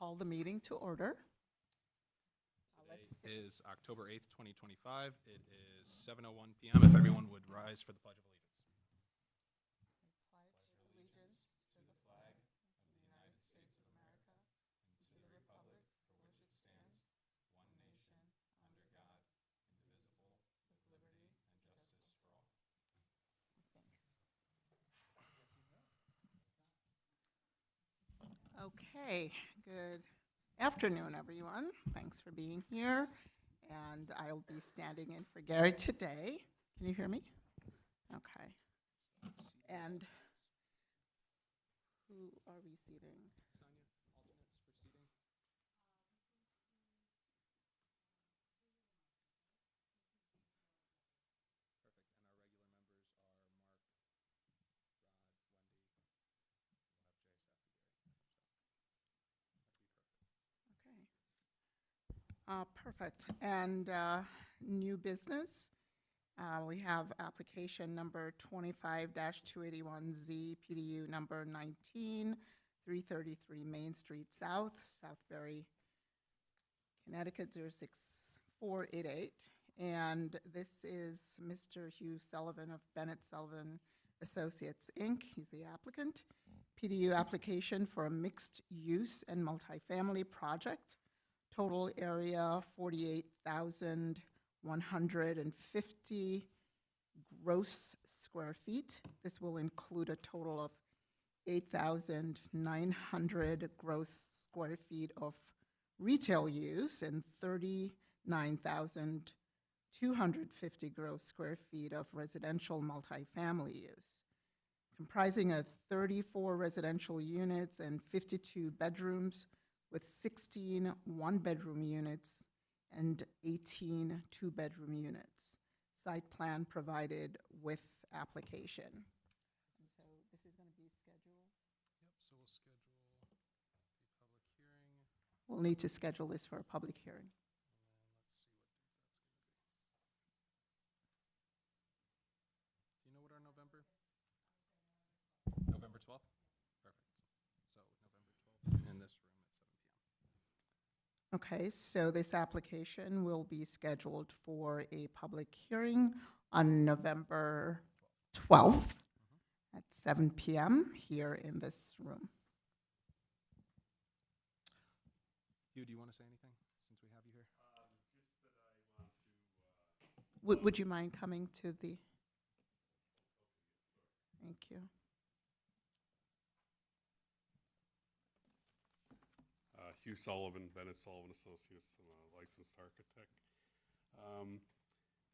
call the meeting to order. Today is October 8th, 2025. It is 7:01 p.m. If everyone would rise for the Pledge of Allegiance. Pledge allegiance to the flag of the United States of America and to the republic for which it stands, one nation, under God, indivisible, with liberty and justice for all. Okay, good afternoon, everyone. Thanks for being here. And I'll be standing in for Gary today. Can you hear me? Okay. And who are we seating? Sonia, alternates for seating. Perfect. And our regular members are Mark, Rod, Wendy. We'll have Jay Seth again. So that'd be perfect. Perfect. And new business. We have application number 25-281Z, PDU number 19333 Main Street South, Southbury, Connecticut 06488. And this is Mr. Hugh Sullivan of Bennett Sullivan Associates, Inc. He's the applicant. PDU application for a mixed-use and multifamily project. Total area 48,150 gross square feet. This will include a total of 8,900 gross square feet of retail use and 39,250 gross square feet of residential multifamily use, comprising of 34 residential units and 52 bedrooms, with 16 one-bedroom units and 18 two-bedroom units. Site plan provided with application. And so this is going to be scheduled. Yep, so we'll schedule the public hearing. We'll need to schedule this for a public hearing. And let's see what date that's going to be. Do you know what our November 12th? Perfect. So November 12th in this room at 7 p.m. Okay, so this application will be scheduled for a public hearing on November 12th at 7 p.m. here in this room. Hugh, do you want to say anything since we have you here? Would you mind coming to the? Thank you. Hugh Sullivan, Bennett Sullivan Associates, I'm a licensed architect.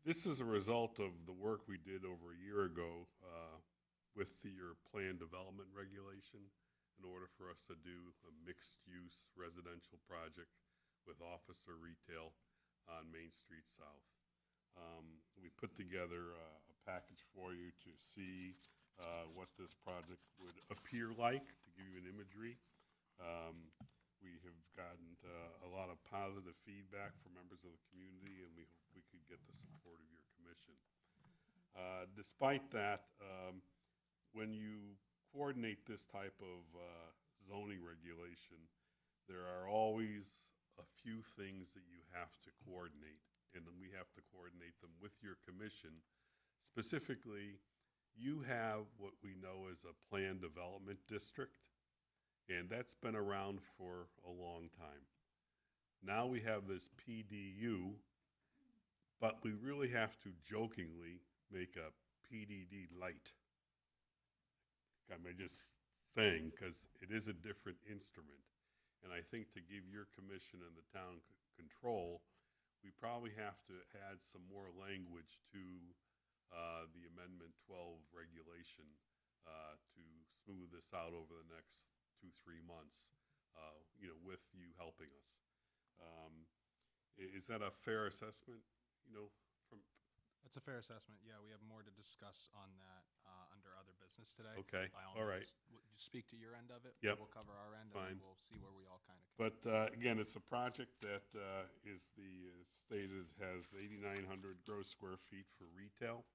This is a result of the work we did over a year ago with your plan development regulation in order for us to do a mixed-use residential project with office or retail on Main Street South. We put together a package for you to see what this project would appear like, to give you an imagery. We have gotten a lot of positive feedback from members of the community, and we hope we could get the support of your commission. Despite that, when you coordinate this type of zoning regulation, there are always a few things that you have to coordinate, and then we have to coordinate them with your commission. Specifically, you have what we know as a planned development district, and that's been around for a long time. Now we have this PDU, but we really have to jokingly make a PDD light. I'm just saying, because it is a different instrument. And I think to give your commission and the town control, we probably have to add some more language to the Amendment 12 regulation to smooth this out over the next 2-3 months, with you helping us. Is that a fair assessment, from? That's a fair assessment. Yeah, we have more to discuss on that under other business today. Okay, By all right. means, you speak to your end of it. Yep. We'll cover our end, Fine. and then we'll see where we all kind of. But again, it's a project that is stated has 8,900 gross square feet for retail.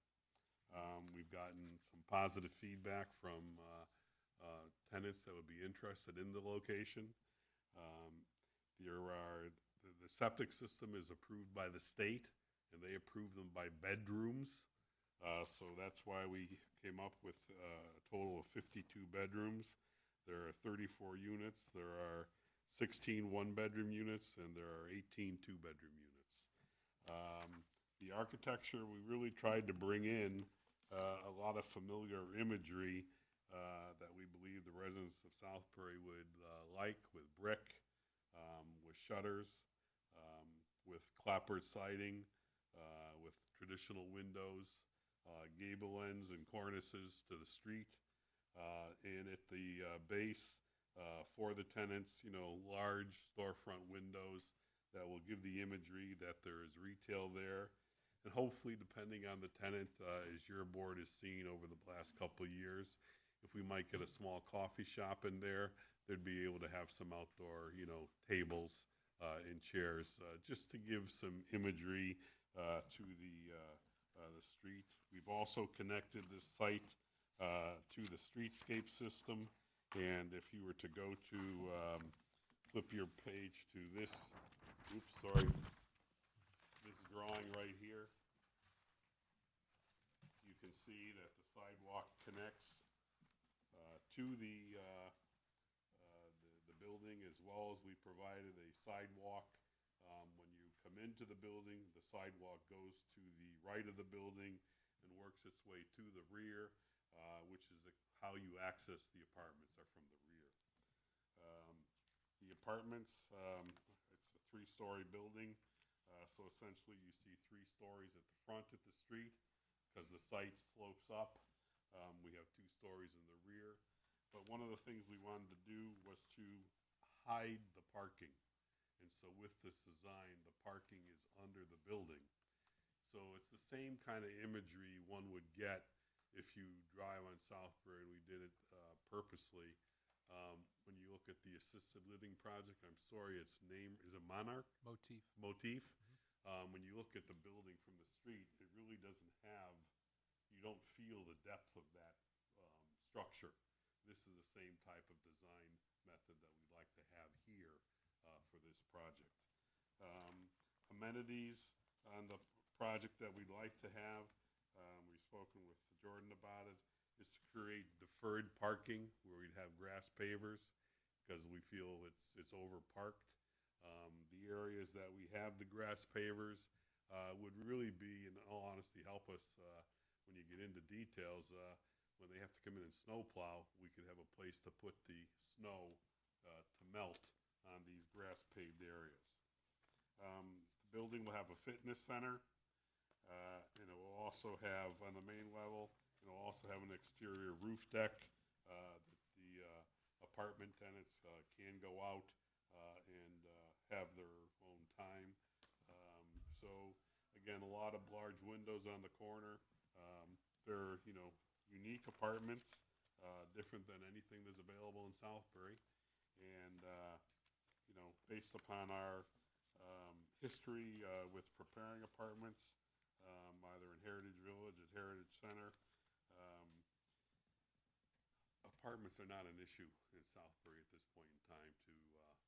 We've gotten some positive feedback from tenants that would be interested in the location. The septic system is approved by the state, and they approve them by bedrooms. So that's why we came up with a total of 52 bedrooms. There are 34 units. There are 16 one-bedroom units, and there are 18 two-bedroom units. The architecture, we really tried to bring in a lot of familiar imagery that we believe the residents of Southbury would like, with brick, with shutters, with clapboard siding, with traditional windows, gable ends and cornices to the street, and at the base for the tenants, large storefront windows that will give the imagery that there is retail there. And hopefully, depending on the tenant, as your board has seen over the last couple of years, if we might get a small coffee shop in there, they'd be able to have some outdoor, tables and chairs, just to give some imagery to the street. We've also connected this site to the streetscape system, and if you were to go to, flip your page to this, this drawing right here, you can see that the sidewalk connects to the building, as well as we provided a sidewalk. When you come into the building, the sidewalk goes to the right of the building and works its way to the rear, which is how you access the apartments, are from the rear. The apartments, it's a 3-story building, so essentially you see 3 stories at the front at the street, because the site slopes up. We have 2 stories in the rear. But one of the things we wanted to do was to hide the parking. And so with this design, the parking is under the building. So it's the same kind of imagery one would get if you drive on Southbury, and we did it purposely. When you look at the assisted living project, I'm sorry, its name, is it Monarch? Motif. Motif. When you look at the building from the street, it really doesn't have, you don't feel the depth of that structure. This is the same type of design method that we'd like to have here for this project. Amenities on the project that we'd like to have, we've spoken with Jordan about it, is to create deferred parking where we'd have grass pavers, because we feel it's overparked. The areas that we have the grass pavers would really be, in all honesty, help us when you get into details. When they have to come in and snowplow, we could have a place to put the snow to melt on these grass paved areas. The building will have a fitness center, and it will also have, on the main level, it'll also have an exterior roof deck that the apartment tenants can go out and have their own time. So again, a lot of large windows on the corner. They're, unique apartments, different than anything that's available in Southbury. And, based upon our history with preparing apartments, either in Heritage Village or Heritage Center, apartments are not an issue in Southbury at this point in time to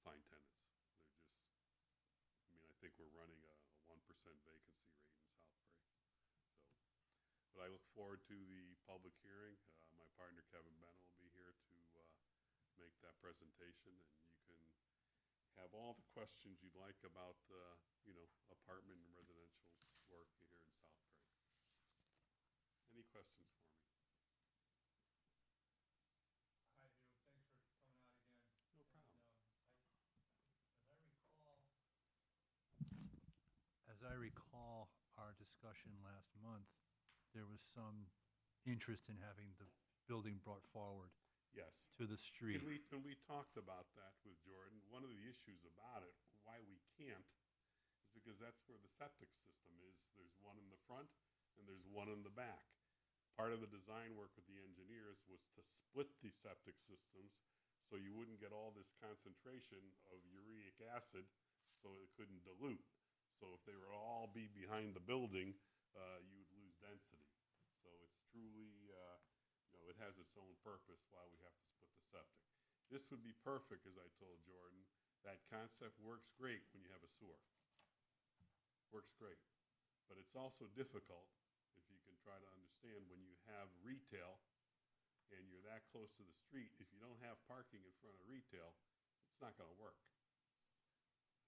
find tenants. They're just, I think we're running a 1% vacancy rate in Southbury. But I look forward to the public hearing. My partner Kevin Bennett will be here to make that presentation, and you can have all the questions you'd like about apartment and residential work here in Southbury. Any questions for me? Hi, Hugh. Thanks for coming out again. No problem. As I recall our discussion last month, there was some interest in having the building brought forward Yes. to the street. And we talked about that with Jordan. One of the issues about it, why we can't, is because that's where the septic system is. There's one in the front and there's one in the back. Part of the design work with the engineers was to split the septic systems so you wouldn't get all this concentration of uric acid, so it couldn't dilute. So if they were all be behind the building, you would lose density. So it's truly, it has its own purpose why we have to split the septic. This would be perfect, as I told Jordan, concept works great when you have a sewer. Works great. But it's also difficult, if you can try to understand, when you have retail and you're that close to the street, if you don't have parking in front of retail, it's not gonna work.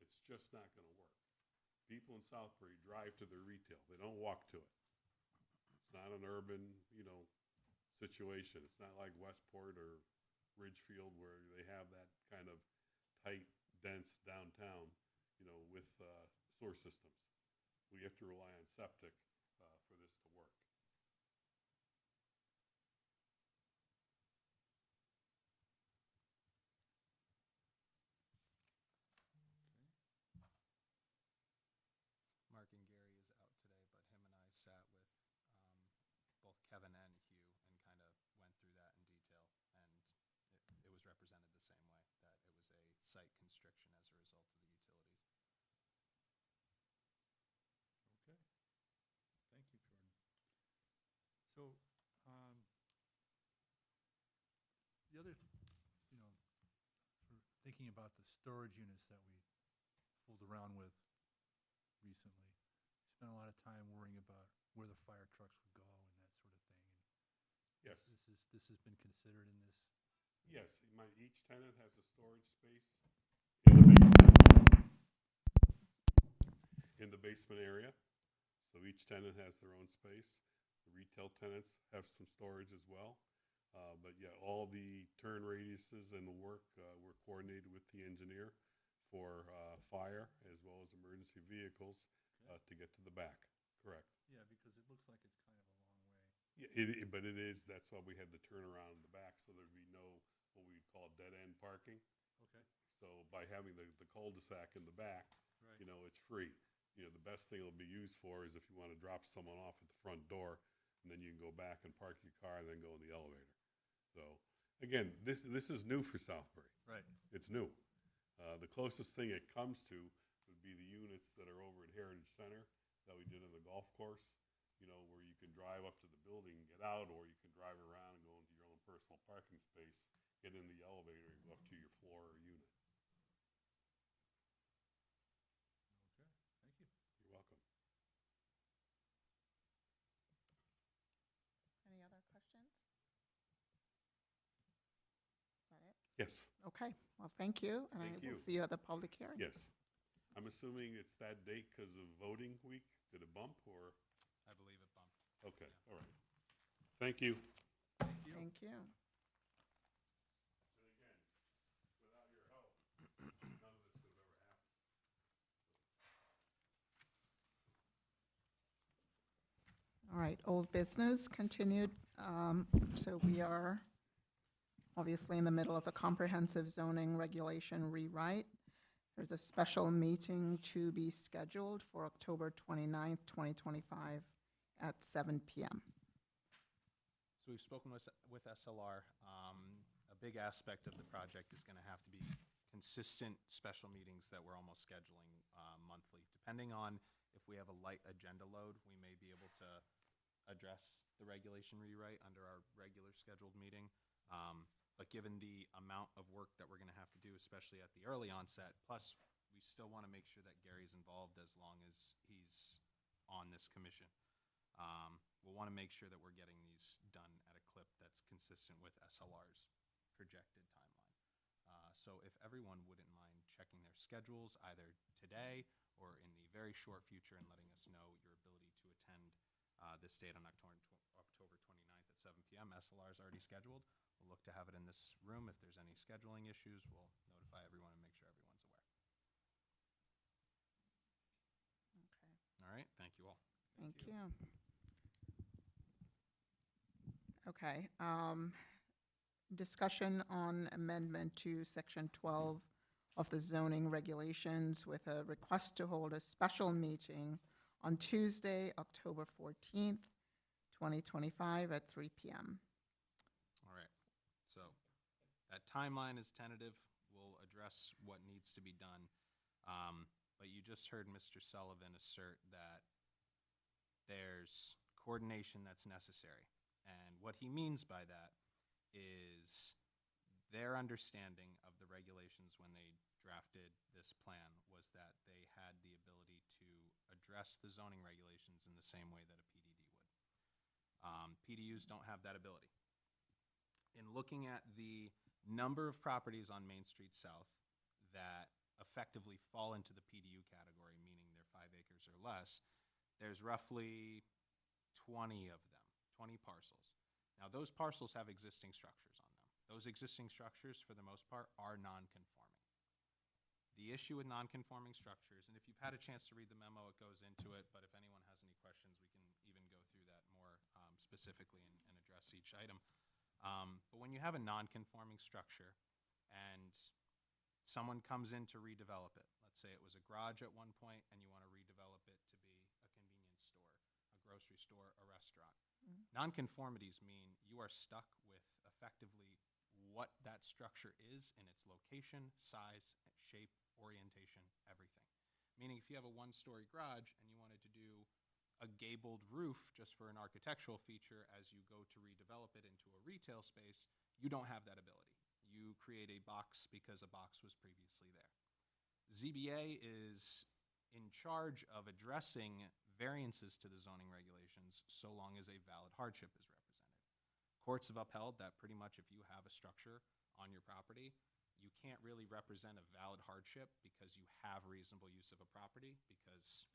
It's just not gonna work. People in Southbury drive to their retail. They don't walk to it. It's not an urban, situation. It's not like Westport or Ridgefield where they have that kind of tight, dense downtown, with sewer systems. We have to rely on septic for this to work. Mark and Gary is out today, but him and I sat with both Kevin and Hugh and kind of went through that in detail. And it was represented the same way, that it was a site constriction as a result of the utilities. Okay. Thank you, Jordan. So, the other, for thinking about the storage units that we fooled around with recently, we spent a lot of time worrying about where the fire trucks would go and that sort of thing. And Yes, this has been considered in this. yes, each tenant has a storage space in the basement area. So each tenant has their own space. The retail tenants have some storage as well. But yeah, all the turn radiuses and the work were coordinated with the engineer for fire as well as emergency vehicles to get to the back. Correct. Yeah, because it looks like it's kind of a long way. Yeah, but it is, that's why we had the turnaround in the back, so there'd be no, what we would call dead-end parking. Okay. So by having the cul-de-sac in the back, Right. it's free. The best thing it'll be used for is if you want to drop someone off at the front door, and then you can go back and park your car and then go in the elevator. So, again, this is new for Southbury. Right. It's new. The closest thing it comes to would be the units that are over at Heritage Center that we did in the golf course, where you can drive up to the building and get out, or you can drive around and go into your own personal parking space, get in the elevator and go up to your floor or unit. Okay, thank you. You're welcome. Any other questions? Is that it? Yes, Okay, well, thank you, and I Thank will you. see you at the public hearing. yes. I'm assuming it's that date because of voting week? Did it bump or? I believe it bumped. Okay, all right. Thank you. Thank you. Thank you. And again, without your help, none of this could have ever happened. All right, old business continued. So we are obviously in the middle of a comprehensive zoning regulation rewrite. There's a special meeting to be scheduled for October 29th, 2025 at 7 PM. So we've spoken with SLR. A big aspect of the project is going to have to be consistent special meetings that we're almost scheduling monthly. Depending on if we have a light agenda load, we may be able to address the regulation rewrite under our regular scheduled meeting. But given the amount of work that we're going to have to do, especially at the early onset, plus we still want to make sure that Gary's involved as long as he's on this commission. We'll want to make sure that we're getting these done at a clip that's consistent with SLR's projected timeline. So if everyone wouldn't mind checking their schedules either today or in the very short future and letting us know your ability to attend this date on October 29th at 7 PM. SLR is already scheduled. We'll look to have it in this room. If there's any scheduling issues, we'll notify everyone and make sure everyone's aware. Okay, All right, thank you all. thank you. Okay, discussion on amendment to section 12 of the zoning regulations with a request to hold a special meeting on Tuesday, October 14th, 2025 at 3 PM. All right, so that timeline is tentative. We'll address what needs to be done. But you just heard Mr. Sullivan assert that there's coordination that's necessary. And what he means by that is their understanding of the regulations when they drafted this plan was that they had the ability to address the zoning regulations in the same way that a PDD would. PDUs don't have that ability. In looking at the number of properties on Main Street South that effectively fall into the PDU category, meaning they're 5 acres or less, there's roughly 20 of them, 20 parcels. Now, those parcels have existing structures on them. Those existing structures, for the most part, are non-conforming. The issue with non-conforming structures, and if you've had a chance to read the memo, it goes into it, but if anyone has any questions, we can even go through that more specifically and address each item. But when you have a non-conforming structure and someone comes in to redevelop it, let's say it was a garage at one point and you want to redevelop it to be a convenience store, a grocery store, a restaurant. Nonconformities mean you are stuck with effectively what that structure is in its location, size, shape, orientation, everything. Meaning if you have a one-story garage and you wanted to do a gabled roof just for an architectural feature as you go to redevelop it into a retail space, you don't have that ability. You create a box because a box was previously there. ZBA is in charge of addressing variances to the zoning regulations so long as a valid hardship is represented. Courts have upheld that pretty much if you have a structure on your property, you can't really represent a valid hardship because you have reasonable use of a property because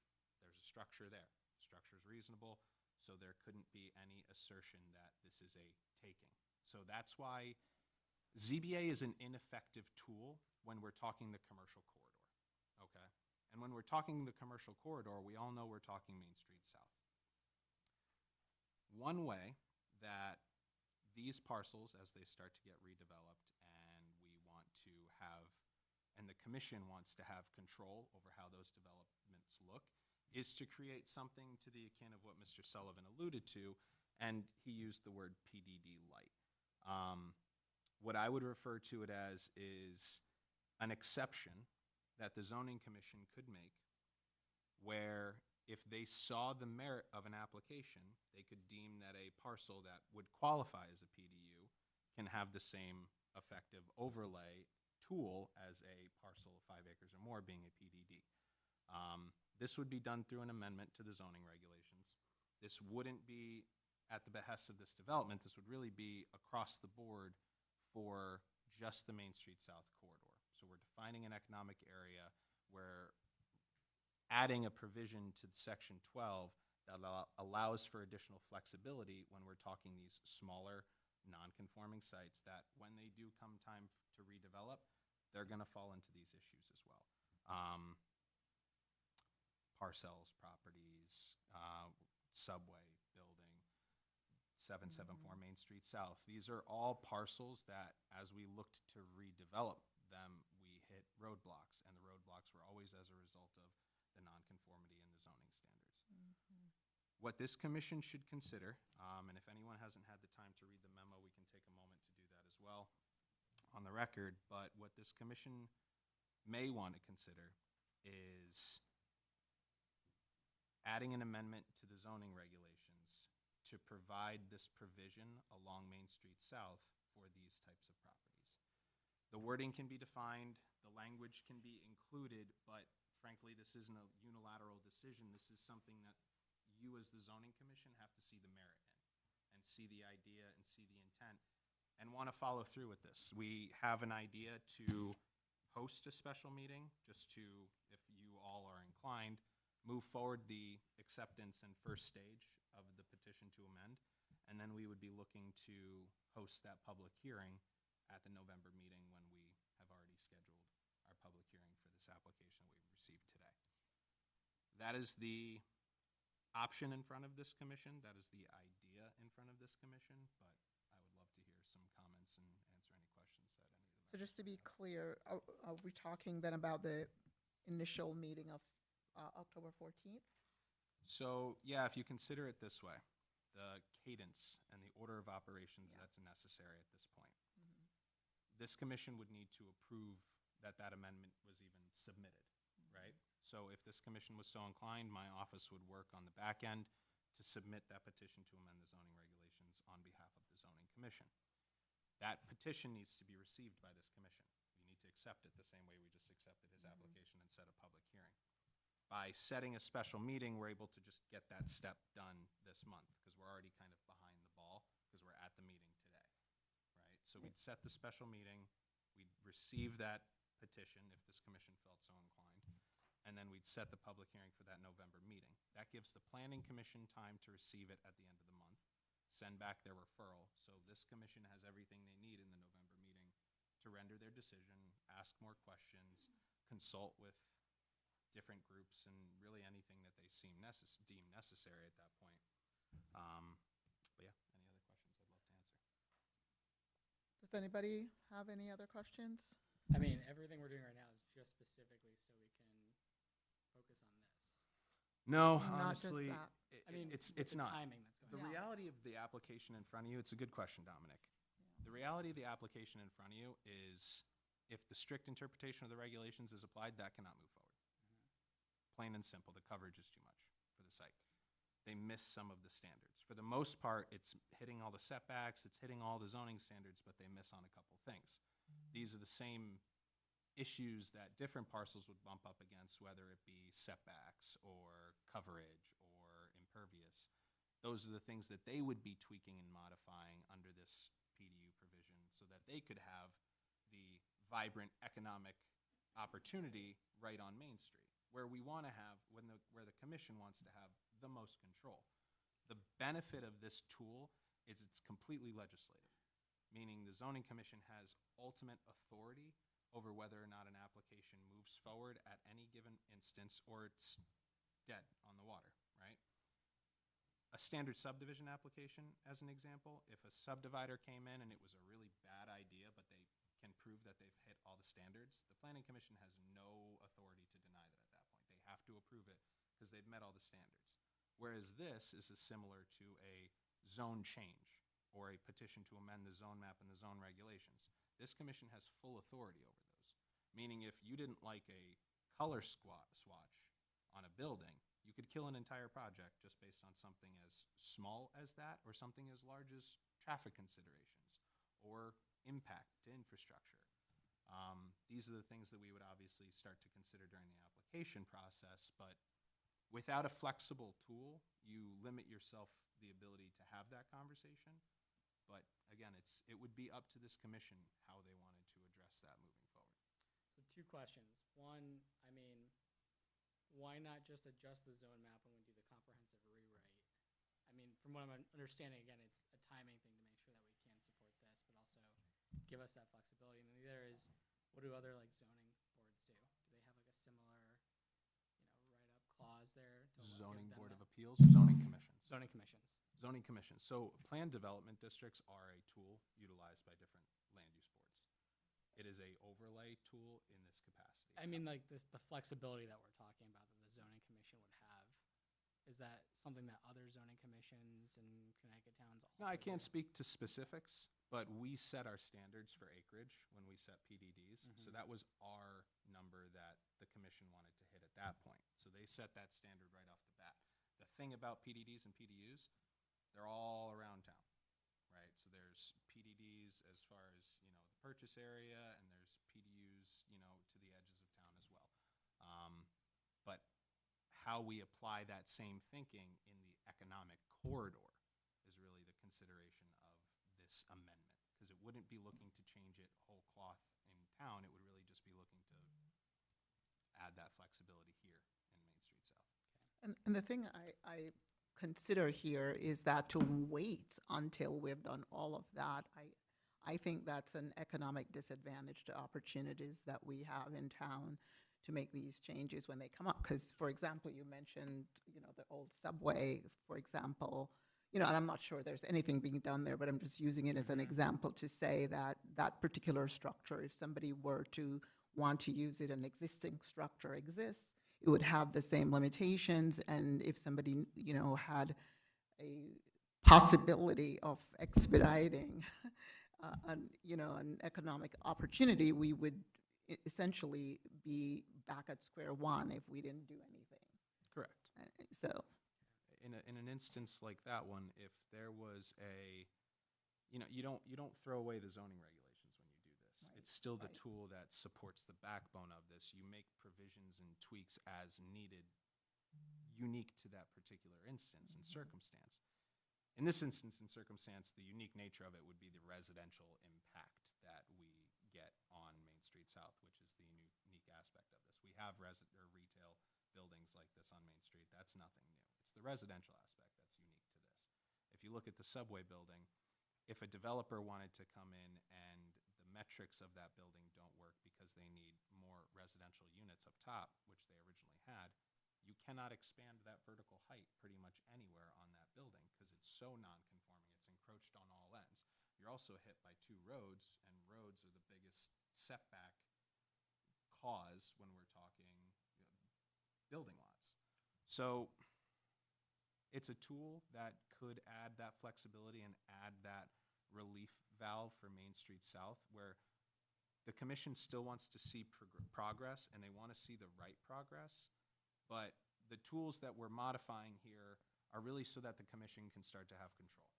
there's a structure there. The structure is reasonable, so there couldn't be any assertion that this is a taking. So that's why ZBA is an ineffective tool when we're talking the commercial corridor, okay? And when we're talking the commercial corridor, we all know we're talking Main Street South. One way that these parcels, as they start to get redeveloped, and we want to have, and the commission wants to have control over how those developments look, is to create something to the akin of what Mr. Sullivan alluded to, and he used the word PDD light. What I would refer to it as is an exception that the zoning commission could make where if they saw the merit of an application, they could deem that a parcel that would qualify as a PDU can have the same effective overlay tool as a parcel of 5 acres or more being a PDD. This would be done through an amendment to the zoning regulations. This wouldn't be at the behest of this development. This would really be across the board for just the Main Street South corridor. So we're defining an economic area where adding a provision to Section 12 that allows for additional flexibility when we're talking these smaller, non-conforming sites that when they do come time to redevelop, they're going to fall into these issues as well. Parcels, properties, subway building, 774 Main Street South. These are all parcels that, as we looked to redevelop them, we hit roadblocks, and the roadblocks were always as a result of the nonconformity in the zoning standards. What this commission should consider, and if anyone hasn't had the time to read the memo, we can take a moment to do that as well on the record, but what this commission may want to consider is adding an amendment to the zoning regulations to provide this provision along Main Street South for these types of properties. The wording can be defined, the language can be included, but frankly, this isn't a unilateral decision. This is something that you as the zoning commission have to see the merit in and see the idea and see the intent and want to follow through with this. We have an idea to host a special meeting just to, if you all are inclined, move forward the acceptance and first stage of the petition to amend, and then we would be looking to host that public hearing at the November meeting when we have already scheduled our public hearing for this application that we've received today. That is the option in front of this commission. That is the idea in front of this commission, but I would love to hear some comments and answer any questions that any of the So just to be clear, are we talking then about the initial meeting of October 14th? So, yeah, if you consider it this way, the cadence and the order of operations that's necessary at this point. This commission would need to approve that that amendment was even submitted, right? So if this commission was so inclined, my office would work on the back end to submit that petition to amend the zoning regulations on behalf of the zoning commission. That petition needs to be received by this commission. We need to accept it the same way we just accepted his application and set a public hearing. By setting a special meeting, we're able to just get that step done this month, because we're already kind of behind the ball, because we're at the meeting today, right? So we'd set the special meeting, we'd receive that petition if this commission felt so inclined, and then we'd set the public hearing for that November meeting. That gives the planning commission time to receive it at the end of the month, send back their referral, so this commission has everything they need in the November meeting to render their decision, ask more questions, consult with different groups, and really anything that they deem necessary at that point. But yeah, any other questions I'd love to answer. Does anybody have any other questions? I mean, everything we're doing right now is just specifically so we can focus on this. No, Not just honestly, that. I mean, it's with the not. timing that's The going on. reality of the application in front of you, it's a good question, Dominic. The reality of the application in front of you is if the strict interpretation of the regulations is applied, that cannot move forward. Plain and simple, the coverage is too much for the site. They miss some of the standards. For the most part, it's hitting all the setbacks, it's hitting all the zoning standards, but they miss on a couple things. These are the same issues that different parcels would bump up against, whether it be setbacks or coverage or impervious. Those are the things that they would be tweaking and modifying under this PDU provision so that they could have the vibrant economic opportunity right on Main Street, where we want to have, where the commission wants to have the most control. The benefit of this tool is it's completely legislative, meaning the zoning commission has ultimate authority over whether or not an application moves forward at any given instance or it's dead on the water, right? A standard subdivision application, as an example, if a subdivider came in and it was a really bad idea, but they can prove that they've hit all the standards, the planning commission has no authority to deny that at that point. They have to approve it because they've met all the standards. Whereas this is similar to a zone change or a petition to amend the zone map and the zone regulations. This commission has full authority over those, meaning if you didn't like a color swatch on a building, you could kill an entire project just based on something as small as that or something as large as traffic considerations or impact to infrastructure. These are the things that we would obviously start to consider during the application process, but without a flexible tool, you limit yourself the ability to have that conversation. But again, it would be up to this commission how they wanted to address that moving forward. So 2 questions. One, I mean, why not just adjust the zone map when we do the comprehensive rewrite? I mean, from what I'm understanding, again, it's a timing thing to make sure that we can support this, but also give us that flexibility. And then the other is, what do other like zoning boards do? Do they have like a similar, write-up clause there? to give Zoning them Board of that- Appeals, zoning commissions. Zoning commissions. Zoning commissions. So planned development districts are a tool utilized by different land use boards. It is a overlay tool in this capacity. I mean, like the flexibility that we're talking about that the zoning commission would have, is that something that other zoning commissions in Connecticut towns also No, I can't do? speak to specifics, but we set our standards for acreage when we set PDDs. So that was our number that the commission wanted to hit at that point. So they set that standard right off the bat. The thing about PDDs and PDUs, they're all around town, right? So there's PDDs as far as, the purchase area, and there's PDUs, to the edges of town as well. But how we apply that same thinking in the economic corridor is really the consideration of this amendment, because it wouldn't be looking to change it whole cloth in town. It would really just be looking to add that flexibility here in Main Street South. And the thing I consider here is that to wait until we've done all of that, I think that's an economic disadvantage to opportunities that we have in town to make these changes when they come up. Because, for example, you mentioned, the old subway, for example, and I'm not sure there's anything being done there, but I'm just using it as an example to say that that particular structure, if somebody were to want to use it, an existing structure exists, it would have the same limitations. And if somebody, had a possibility of expediting, an economic opportunity, we would essentially be back at square one if we didn't do anything. Correct. So, In an instance like that one, if there was you don't throw away the zoning regulations when you do this. this. Right, It's still the right. tool that supports the backbone of this. You make provisions and tweaks as needed, unique to that particular instance and circumstance. In this instance and circumstance, the unique nature of it would be the residential impact that we get on Main Street South, which is the unique aspect of this. We have retail buildings like this on Main Street. That's nothing new. It's the residential aspect that's unique to this. If you look at the subway building, if a developer wanted to come in and the metrics of that building don't work because they need more residential units up top, which they originally had, you cannot expand that vertical height pretty much anywhere on that building because it's so non-conforming. It's encroached on all ends. You're also hit by two roads, and roads are the biggest setback cause when we're talking building lots. So it's a tool that could add that flexibility and add that relief valve for Main Street South, where the commission still wants to see progress and they want to see the right progress. But the tools that we're modifying here are really so that the commission can start to have control.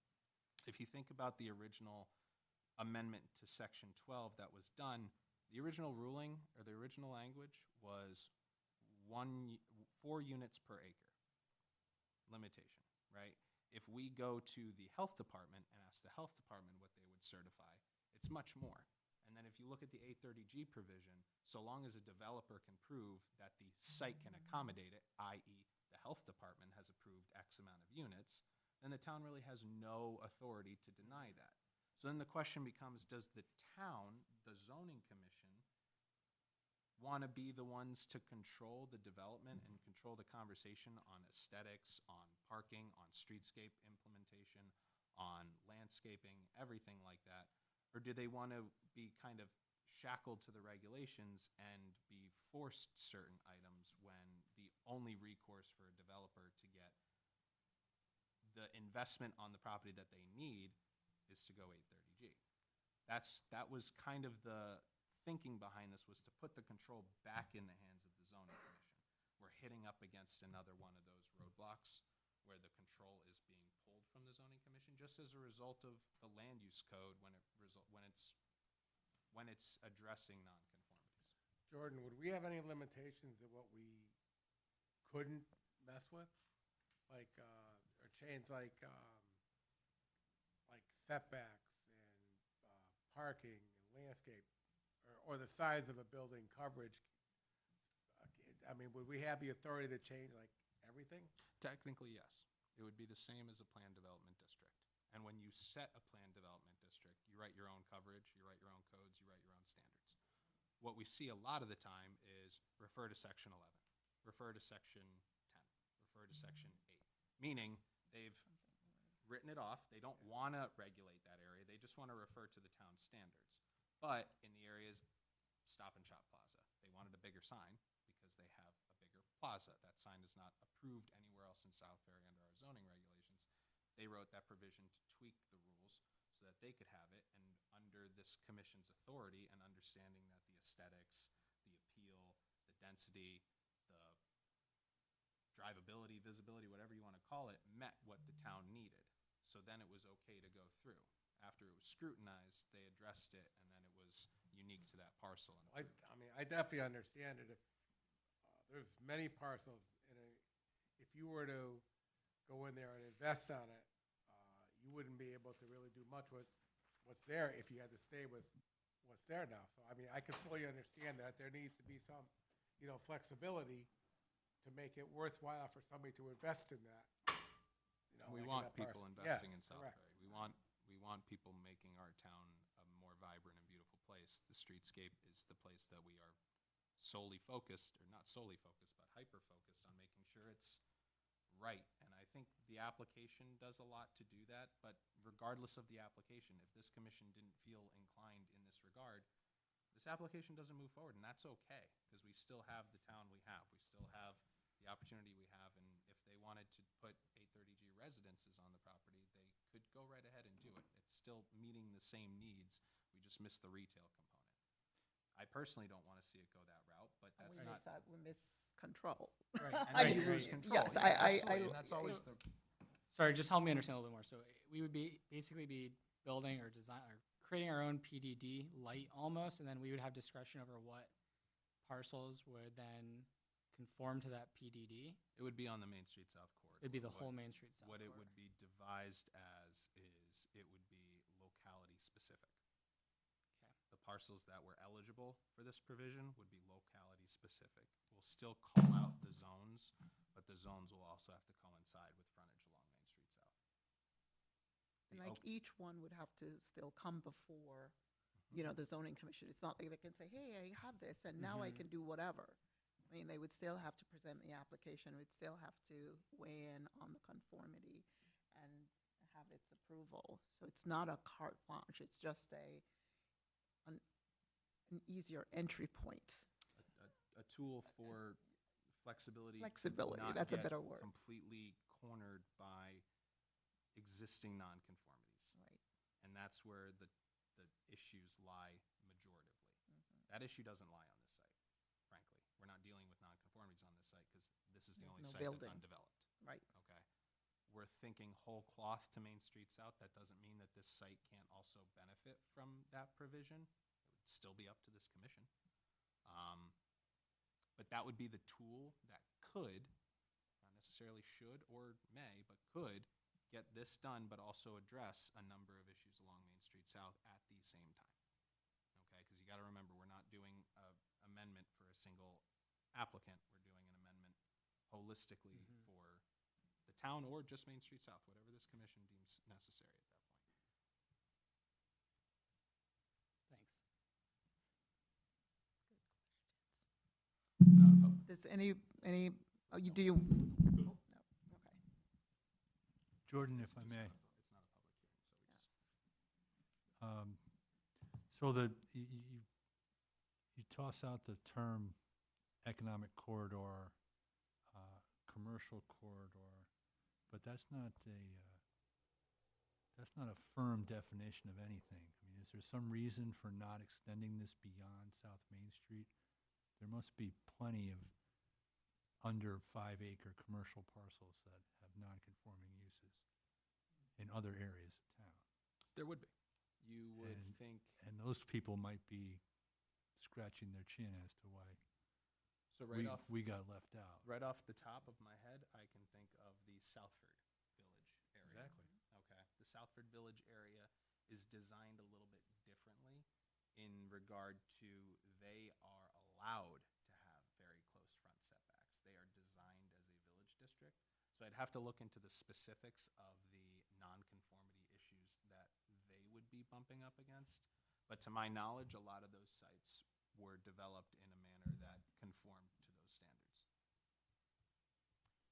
If you think about the original amendment to Section 12 that was done, the original ruling or the original language was 4 units per acre limitation, right? If we go to the health department and ask the health department what they would certify, it's much more. And then if you look at the 830G provision, so long as a developer can prove that the site can accommodate it, i.e. the health department has approved X amount of units, then the town really has no authority to deny that. So then the question becomes, does the town, the zoning commission, want to be the ones to control the development and control the conversation on aesthetics, on parking, on streetscape implementation, on landscaping, everything like that? Or do they want to be kind of shackled to the regulations and be forced certain items when the only recourse for a developer to get the investment on the property that they need is to go 830G? That was kind of the thinking behind this, was to put the control back in the hands of the zoning commission. We're hitting up against another one of those roadblocks where the control is being pulled from the zoning commission, just as a result of the land use code when it's addressing nonconformities. Jordan, would we have any limitations of what we couldn't mess with? Like, or change like setbacks and parking and landscape, or the size of a building coverage? I mean, would we have the authority to change like everything? Technically, yes. It would be the same as a planned development district. And when you set a planned development district, you write your own coverage, you write your own codes, you write your own standards. What we see a lot of the time is refer to Section 11, refer to Section 10, refer to Section 8, meaning they've written it off. They don't want to regulate that area. They just want to refer to the town standards. But in the areas, Stop and Shop Plaza, they wanted a bigger sign because they have a bigger plaza. That sign is not approved anywhere else in Southbury under our zoning regulations. They wrote that provision to tweak the rules so that they could have it, and under this commission's authority and understanding that the aesthetics, the appeal, the density, the drivability, visibility, whatever you want to call it, met what the town needed. So then it was okay to go through. After it was scrutinized, they addressed it, and then it was unique to that parcel. And I mean, I definitely understand it. If there's many parcels, if you were to go in there and invest on it, you wouldn't be able to really do much with what's there if you had to stay with what's there now. So, I mean, I can fully understand that there needs to be some, flexibility to make it worthwhile for somebody to invest in that. we like in want that people parcel. investing Yeah, in correct. Southbury. We want people making our town a more vibrant and beautiful place. The streetscape is the place that we are solely focused, or not solely focused, but hyper-focused on making sure it's right. And I think the application does a lot to do that, but regardless of the application, if this commission didn't feel inclined in this regard, this application doesn't move forward, and that's okay, because we still have the town we have. We still have the opportunity we have, and if they wanted to put 830G residences on the property, they could go right ahead and do it. It's still meeting the same needs. We just missed the retail component. I personally don't want to see it go that route, but that's not. We miss control. Right. And then you lose control. Yes, Yeah, I- absolutely, and that's always the. Sorry, just help me understand a little bit more. So we would basically be building or design or creating our own PDD light almost, and then we would have discretion over what parcels would then conform to that PDD. It would be on the Main Street South corridor. It'd be the What- whole Main Street South What it corridor. would be devised as is, it would be locality specific. Okay. The parcels that were eligible for this provision would be locality specific. We'll still call out the zones, but the zones will also have to coincide with frontage along Main Street South. And The like Oak- each one would have to still come before, the zoning commission. It's not like they can say, hey, I have this and now I Mhm. can do whatever. I mean, they would still have to present the application, would still have to weigh in on the conformity and have its approval. So it's not a carte blanche, it's just an easier entry point. A tool for flexibility. to Flexibility, not that's a get better word. Completely cornered by existing nonconformities. Right. And that's where the issues lie majoritively. That issue doesn't lie on this site, frankly. We're not dealing with nonconformities on this site because this is the There's only no site building. that's undeveloped, Right. okay? We're thinking whole cloth to Main Street South. That doesn't mean that this site can't also benefit from that provision. It would still be up to this commission. But that would be the tool that could, not necessarily should or may, but could get this done, but also address a number of issues along Main Street South at the same time. Okay, because you got to remember, we're not doing a amendment for a single applicant. We're doing an amendment holistically for the town or just Main Street South, whatever this commission deems necessary at that point. Thanks. Not a public- Does do you, oh, no, okay. Jordan, it's if I just may. not a pu- It's not a public hearing, so we just. So you toss out the term economic corridor, commercial corridor, but that's not a firm definition of anything. I mean, is there some reason for not extending this beyond South Main Street? There must be plenty of under 5-acre commercial parcels that have non-conforming uses in other areas of town. There would be. You would And- think, And those people might be scratching their chin as to why so right off, we got left out. right off the top of my head, I can think of the Southford Village area. Exactly. Okay, the Southford Village area is designed a little bit differently in regard to they are allowed to have very close front setbacks. They are designed as a village district. So I'd have to look into the specifics of the nonconformity issues that they would be bumping up against. But to my knowledge, a lot of those sites were developed in a manner that conformed to those standards.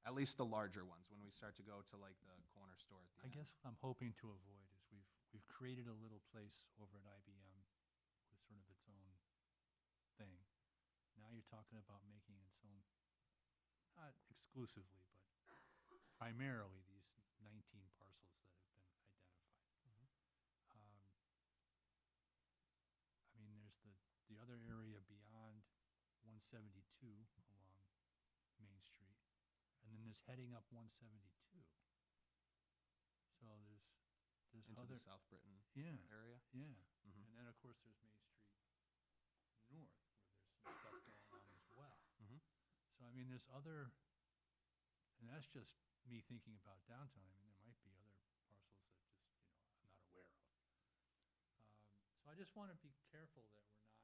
At least the larger ones, when we start to go to like the corner store at the I end. guess what I'm hoping to avoid is we've created a little place over at IBM with sort of its own thing. Now you're talking about making its own, not exclusively, but primarily these 19 parcels that have been identified. I mean, there's the other area beyond 172 along Main Street, and then there's heading up 172. So there's Into other, the South Britain yeah, area. yeah. Mhm. And then, of course, there's Main Street North, where there's some stuff going on as well. Mhm. So, I mean, there's other, and that's just me thinking about downtown. I mean, there might be other parcels that just, I'm not aware of. So I just want to be careful that we're not,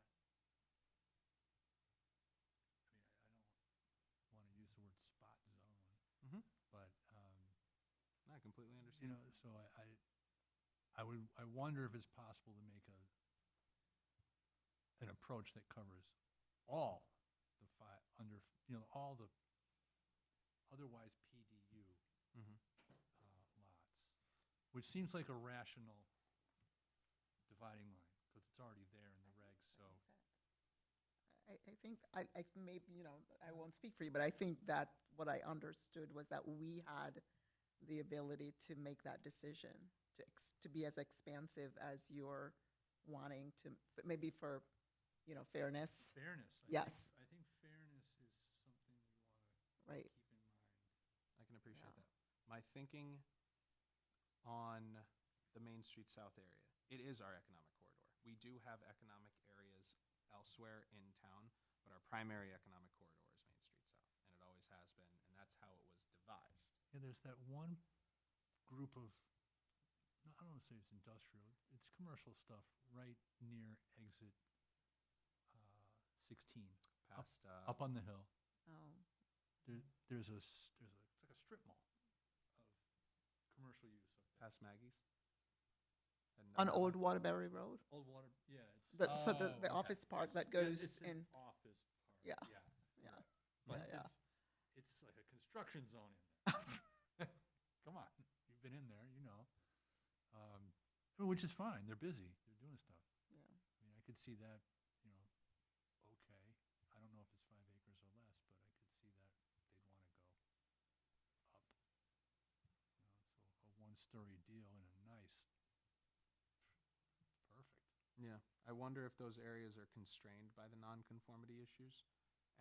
I don't want to use the word spot zone, Mhm. but, I completely you understand. know, so I wonder if it's possible to make an approach that covers all the all the otherwise PDU Mhm. lots, which seems like a rational dividing line, because it's already there in the regs, so. I think, I maybe, I won't speak for you, but I think that what I understood was that we had the ability to make that decision, to be as expansive as you're wanting to, maybe for, fairness, Fairness. Yes. I think fairness is something we want to right? keep in mind. I can appreciate Yeah. that. My thinking on the Main Street South area, it is our economic corridor. We do have economic areas elsewhere in town, but our primary economic corridor is Main Street South, and it always has been, and that's how it was devised. Yeah, there's that one group of, no, I don't want to say it's industrial, it's commercial stuff right near exit 16, Past, up on the hill. Oh, There's it's like a strip mall of commercial use up there. past Maggie's. And, on Old Waterbury Road? Old Water, yeah. So the okay, office part yes. that Yeah, goes it's an in, office part. Yeah, Yeah. yeah, right. But yeah. it's like a construction zone in there. Come on, you've been in there, you know. I mean, which is fine. They're busy. They're doing stuff. yeah. I mean, I could see that, you know, okay. I don't know if it's 5 acres or less, but I could see that they'd want to go up. You know, it's a one-story deal in a nice, perfect. Yeah, I wonder if those areas are constrained by the nonconformity issues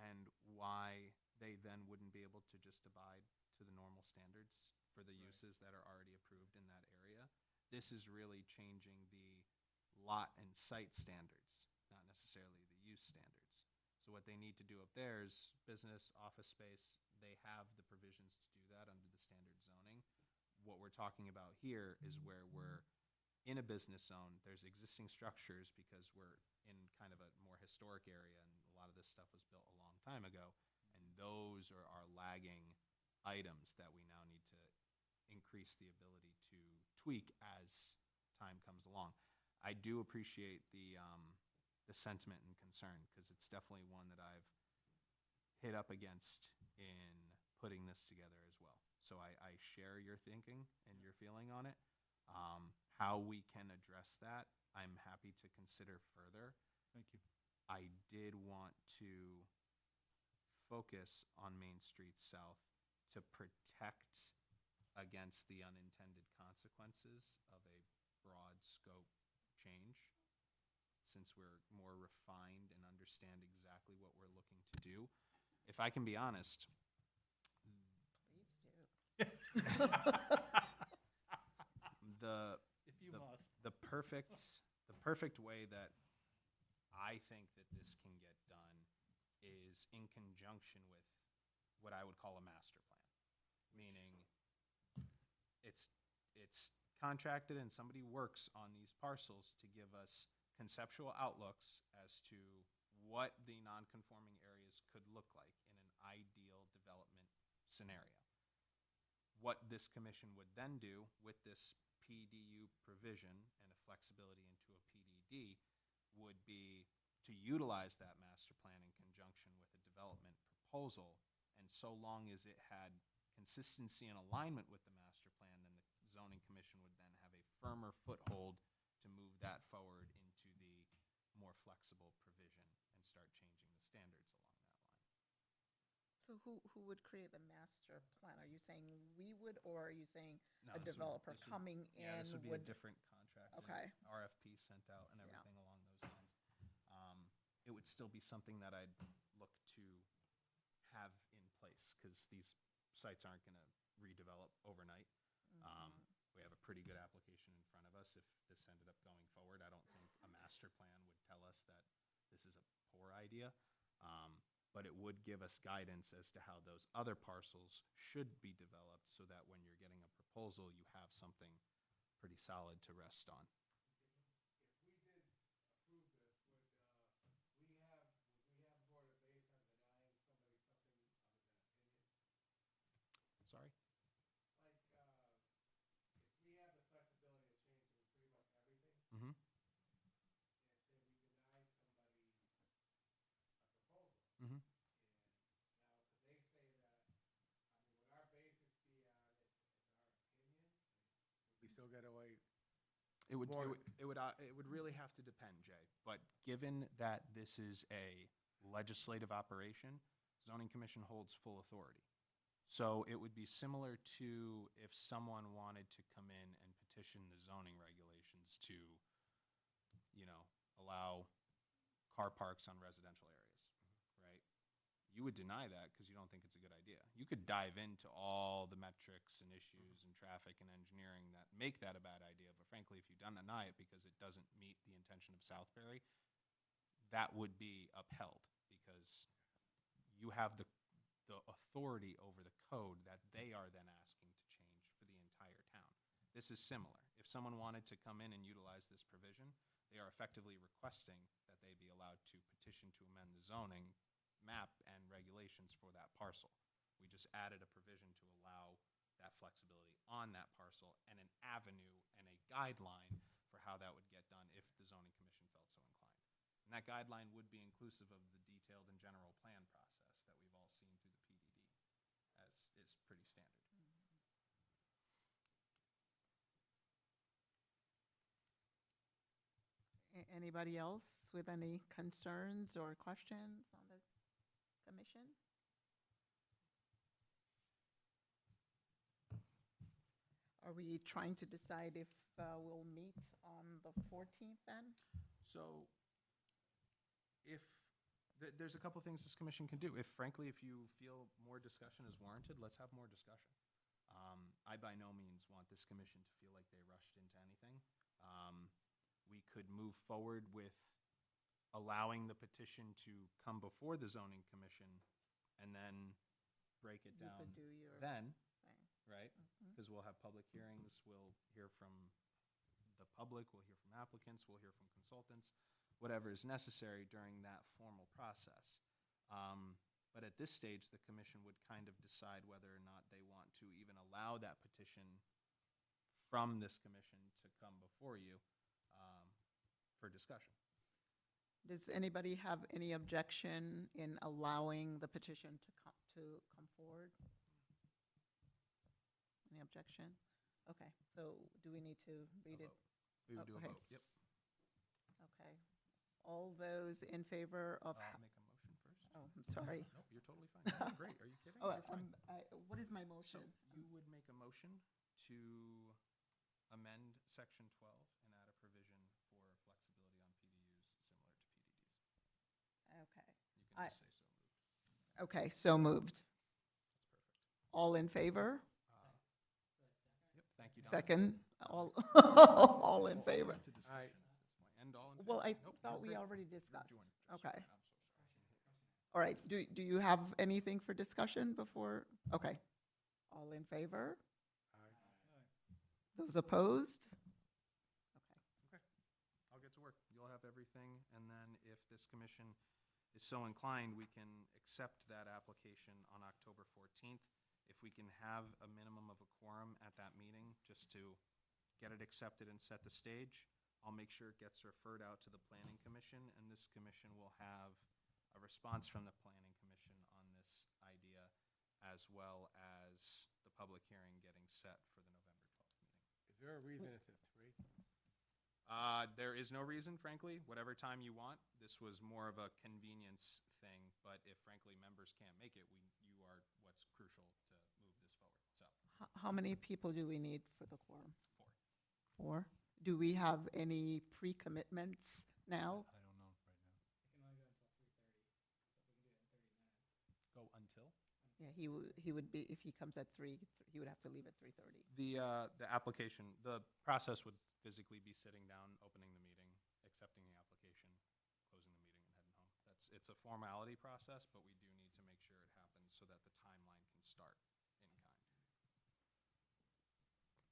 and why they then wouldn't be able to just abide to the normal standards for the uses that are already approved in that area. This is really changing the lot and site standards, not necessarily the use standards. So what they need to do up there is business, office space, they have the provisions to do that under the standard zoning. What we're talking about here is where we're in a business zone, there's existing structures because we're in kind of a more historic area and a lot of this stuff was built a long time ago. And those are our lagging items that we now need to increase the ability to tweak as time comes along. I do appreciate the sentiment and concern because it's definitely one that I've hit up against in putting this together as well. So I share your thinking and your feeling on it. How we can address that, I'm happy to consider further. Thank you. I did want to focus on Main Street South to protect against the unintended consequences of a broad scope change, since we're more refined and understand exactly what we're looking to do. If I can be honest, Please do. If you must. the perfect way that I think that this can get done is in conjunction with what I would call a master plan, meaning it's contracted and somebody works on these parcels to give us conceptual outlooks as to what the non-conforming areas could look like in an ideal development scenario. What this commission would then do with this PDU provision and a flexibility into a PDD would be to utilize that master plan in conjunction with a development proposal. And so long as it had consistency and alignment with the master plan, then the zoning commission would then have a firmer foothold to move that forward into the more flexible provision and start changing the standards along that line. So who would create the master plan? Are you saying we would, or are you saying No, a this would- developer this would- coming in Yeah, this would be a would? different contract. and Okay. RFP sent out and Yeah. everything along those lines. It would still be something that I'd look to have in place because these sites aren't going to redevelop overnight. We have a pretty good application in front of us. If this ended up going forward, I don't think a master plan would tell us that this is a poor idea. But it would give us guidance as to how those other parcels should be developed so that when you're getting a proposal, you have something pretty solid to rest on. If we did approve this, would we have voted based on denying somebody something other than opinion? Sorry? Like, if we have the flexibility of changing pretty much everything, Mm-hmm. and say we denied somebody a proposal, Mm-hmm. and now, could they say that, I mean, would our basis be on it's our opinion? We still get away, It would, More- it would really have to depend, Jay. But given that this is a legislative operation, zoning commission holds full authority. So it would be similar to if someone wanted to come in and petition the zoning regulations to, allow car parks on residential areas, right? you would deny that because you don't think it's a good idea. You could dive into all the metrics and issues and traffic and engineering that make that a bad idea, but frankly, if you don't deny it because it doesn't meet the intention of Southbury, that would be upheld because you have the authority over the code that they are then asking to change for the entire town. This is similar. If someone wanted to come in and utilize this provision, they are effectively requesting that they be allowed to petition to amend the zoning map and regulations for that parcel. We just added a provision to allow that flexibility on that parcel and an avenue and a guideline for how that would get done if the zoning commission felt so inclined. And that guideline would be inclusive of the detailed and general plan process that we've all seen through the PDD, as is pretty standard. Anybody else with any concerns or questions on the commission? Are we trying to decide if we'll meet on the 14th then? So if, there's a couple things this commission can do. If frankly, if you feel more discussion is warranted, let's have more discussion. I by no means want this commission to feel like they rushed into anything. We could move forward with allowing the petition to come before the zoning commission and then break it You down could do your then, thing. right? Because we'll have public hearings, we'll hear from the public, we'll hear from applicants, we'll hear from consultants, whatever is necessary during that formal process. But at this stage, the commission would kind of decide whether or not they want to even allow that petition from this commission to come before you for discussion. Does anybody have any objection in allowing the petition to come forward? Any objection? Okay, so do we need to read it? We would do a Okay. vote, yep. Okay. All those in favor of, Make a motion first. oh, I'm sorry. Nope, you're totally fine. You're great. Are you kidding? Oh, You're fine. what is my So motion? you would make a motion to amend section 12 and add a provision for flexibility on PDUs similar to PDDs. Okay. You can just say so moved. Okay, so moved. That's perfect. All in favor? Yep, thank you, Donna. Second? All, all in favor? Into discussion Aye. at this point. And all in Well, I favor? Nope, thought you're we great. already You're discussed. doing just Okay. fine. I'm so sorry. All right, do you have anything for discussion before? Okay. All in favor? Those opposed? Okay. I'll get to work. You'll have everything, and then if this commission is so inclined, we can accept that application on October 14th. If we can have a minimum of a quorum at that meeting, just to get it accepted and set the stage, I'll make sure it gets referred out to the planning commission, and this commission will have a response from the planning commission on this idea, as well as the public hearing getting set for the November 12th meeting. Is there a reason it's at 3? There is no reason, frankly, whatever time you want. This was more of a convenience thing, but if frankly members can't make it, you are what's crucial to move this forward, so, How many people do we need for the quorum? 4. 4? Do we have any pre-commitments now? I don't know right now. It can only go until 3:30, so if we can do it in 30 minutes. Go until? Yeah, he would be, if he comes at 3, he would have to leave at 3:30. The application, the process would physically be sitting down, opening the meeting, accepting the application, closing the meeting, and heading home. It's a formality process, but we do need to make sure it happens so that the timeline can start in kind.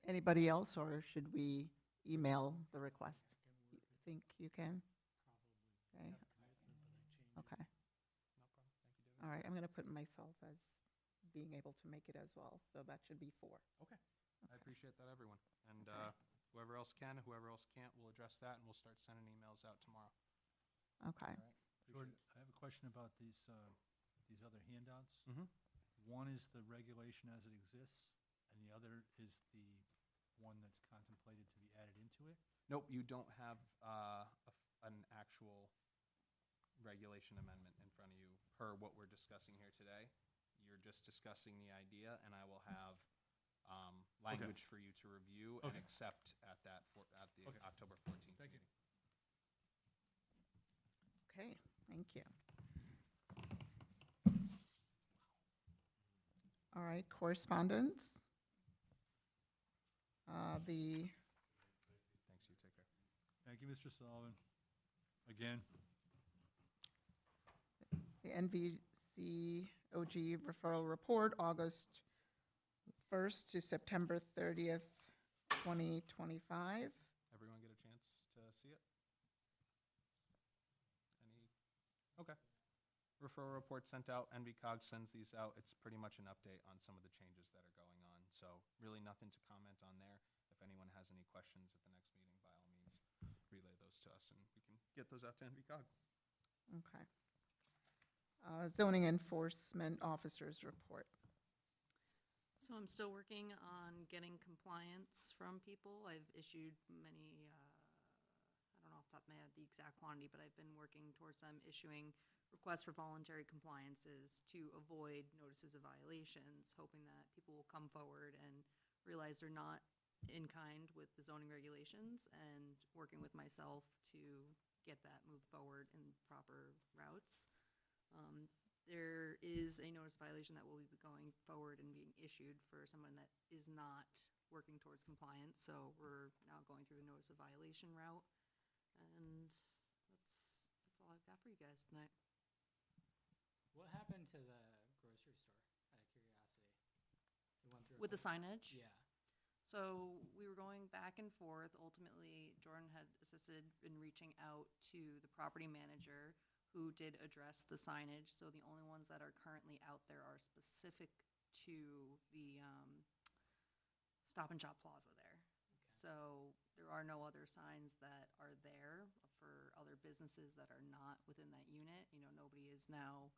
Anybody else, or should we email the request? You think you can? Okay. Okay. No problem. Thank you, David. All right, I'm going to put myself as being able to make it as well, so that should be 4. Okay. I Okay. appreciate that, everyone. And Okay. whoever else can, whoever else can't, we'll address that, and we'll start sending emails out tomorrow. Okay. All right? Jordan, I have a question about these other handouts. Mhm. One is the regulation as it exists, and the other is the one that's contemplated to be added into it. Nope, you don't have an actual regulation amendment in front of you per what we're discussing here today. You're just discussing the idea, and I will have language for you to review and Okay. accept at the Okay. October 14th Thank you. meeting. Okay, thank you. right, correspondence. The Thanks, you take care. Thank you, Mr. Sullivan. Again, the NVCOG referral report, August 1st to September 30th, 2025. Everyone get a chance to see it? Any? Okay. Referral report sent out, NVCOG sends these out. It's pretty much an update on some of the changes that are going on. So really nothing to comment on there. If anyone has any questions at the next meeting, by all means, relay those to us and we can get those out to NVCOG. Okay. Zoning enforcement officers report. So I'm still working on getting compliance from people. I've issued many, I don't know off the top of my head the exact quantity, but I've been working towards them issuing requests for voluntary compliances to avoid notices of violations, hoping that people will come forward and realize they're not in kind with the zoning regulations, and working with myself to get that moved forward in proper routes. There is a notice of violation that will be going forward and being issued for someone that is not working towards compliance, so we're now going through the notice of violation route. And that's all I've got for you guys tonight. What happened to the grocery store, out of curiosity? You went through it With the all? signage? Yeah. So we were going back and forth. Ultimately, Jordan had assisted in reaching out to the property manager, who did address the signage. So the only ones that are currently out there are specific to the Stop and Shop Plaza there. So there are no other signs that are there for other businesses that are not within that unit. You know, nobody is now,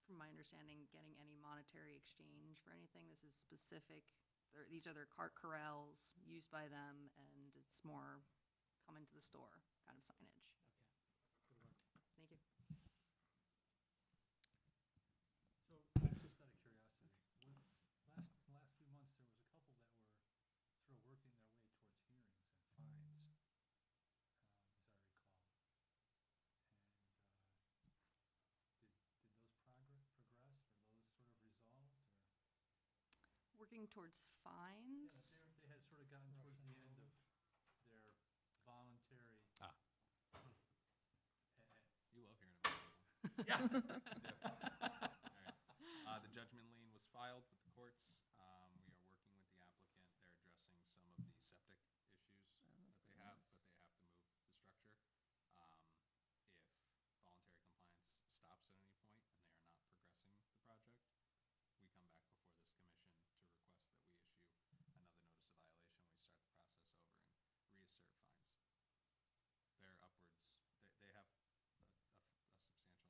from my understanding, getting any monetary exchange for anything. This is specific. These are their cart corrals used by them, and it's more come into the store kind of signage. Thank you. so just out of curiosity, the last few months, there was a couple that were sort of working their way towards hearings and fines, as I recall. And did those progress, or those sort of resolved, or? Working towards Yeah, fines. they had sort of gotten towards the end of their voluntary. Ah. eh, You love hearing about this one. Yeah. All right. The judgment lien was filed with the courts. We are working with the applicant. They're addressing some of the septic issues that they have, but they have to move the structure. If voluntary compliance stops at any point and they are not progressing the project, we come back before this commission to request that we issue another notice of violation. We start the process over and reassert fines. They're upwards, they have a substantial amount of fines already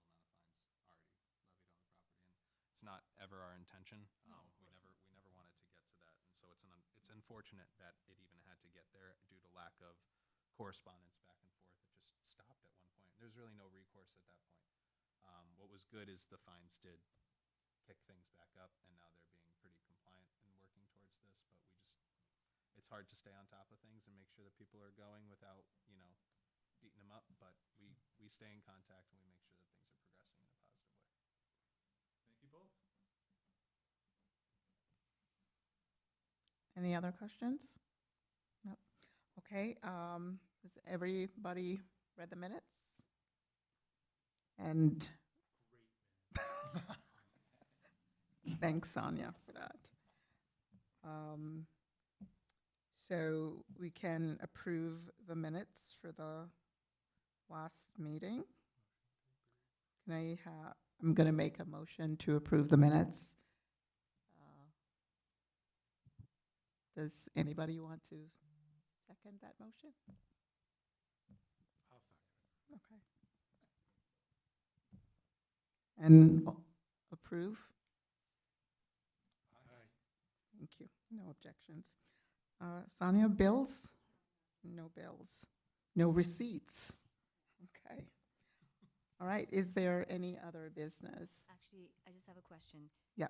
levied on the property, and it's not ever our intention. We never wanted to get to that, and so it's unfortunate that it even had to get there due to lack of correspondence back and forth. It just stopped at one point. There's really no recourse at that point. What was good is the fines did kick things back up, and now they're being pretty compliant in working towards this, but it's hard to stay on top of things and make sure that people are going without, beating them up, but we stay in contact and we make sure that things are progressing in a positive way. Thank you both. Any other questions? No. Okay, has everybody read the minutes? And thanks, Sonia, for that. So we can approve the minutes for the last meeting. I'm going to make a motion to approve the minutes. Does anybody want to second that motion? I'll second it. Okay. And approve? Aye. Thank you. No objections. Sonia, bills? No bills. No receipts? Okay. All right, is there any other business? Actually, I just have a question. Yeah.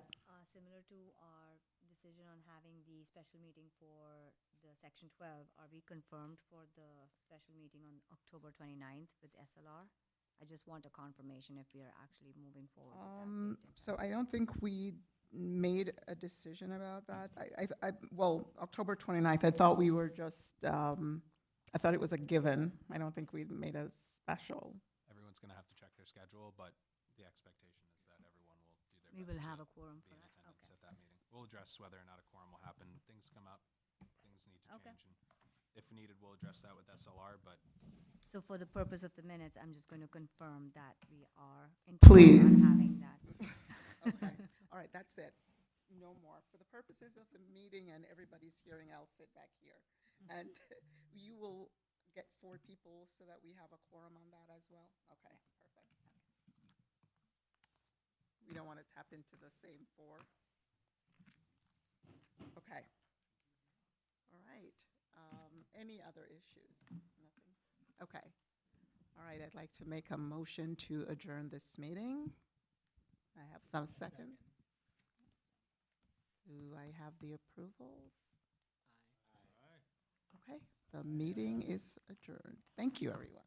Similar to our decision on having the special meeting for the Section 12, are we confirmed for the special meeting on October 29th with SLR? I just want a confirmation if we are actually moving forward with that date. So I don't think we made a decision about that. Well, October 29th, I thought we were just, I thought it was a given. I don't think we made a special. Everyone's going to have to check their schedule, but the expectation is that everyone will do their We best will have to a quorum be for in that, attendance okay. at that meeting. We'll address whether or not a quorum will happen. Things come up, things need to Okay. change, and if needed, we'll address that with SLR, but So for the purpose of the minutes, I'm just going to confirm that we are intending Please. on having that. Okay, all right, that's it. No more. For the purposes of the meeting and everybody's hearing, I'll sit back here. And you will get 4 people so that we have a quorum on that as well? Okay, perfect. We don't want to tap into the same 4. Okay. All right. Any other issues? Nothing? Okay. All right, I'd like to make a motion to adjourn this meeting. I have some second. Do I have the approvals? Aye. Okay, the meeting is adjourned. Thank you, everyone.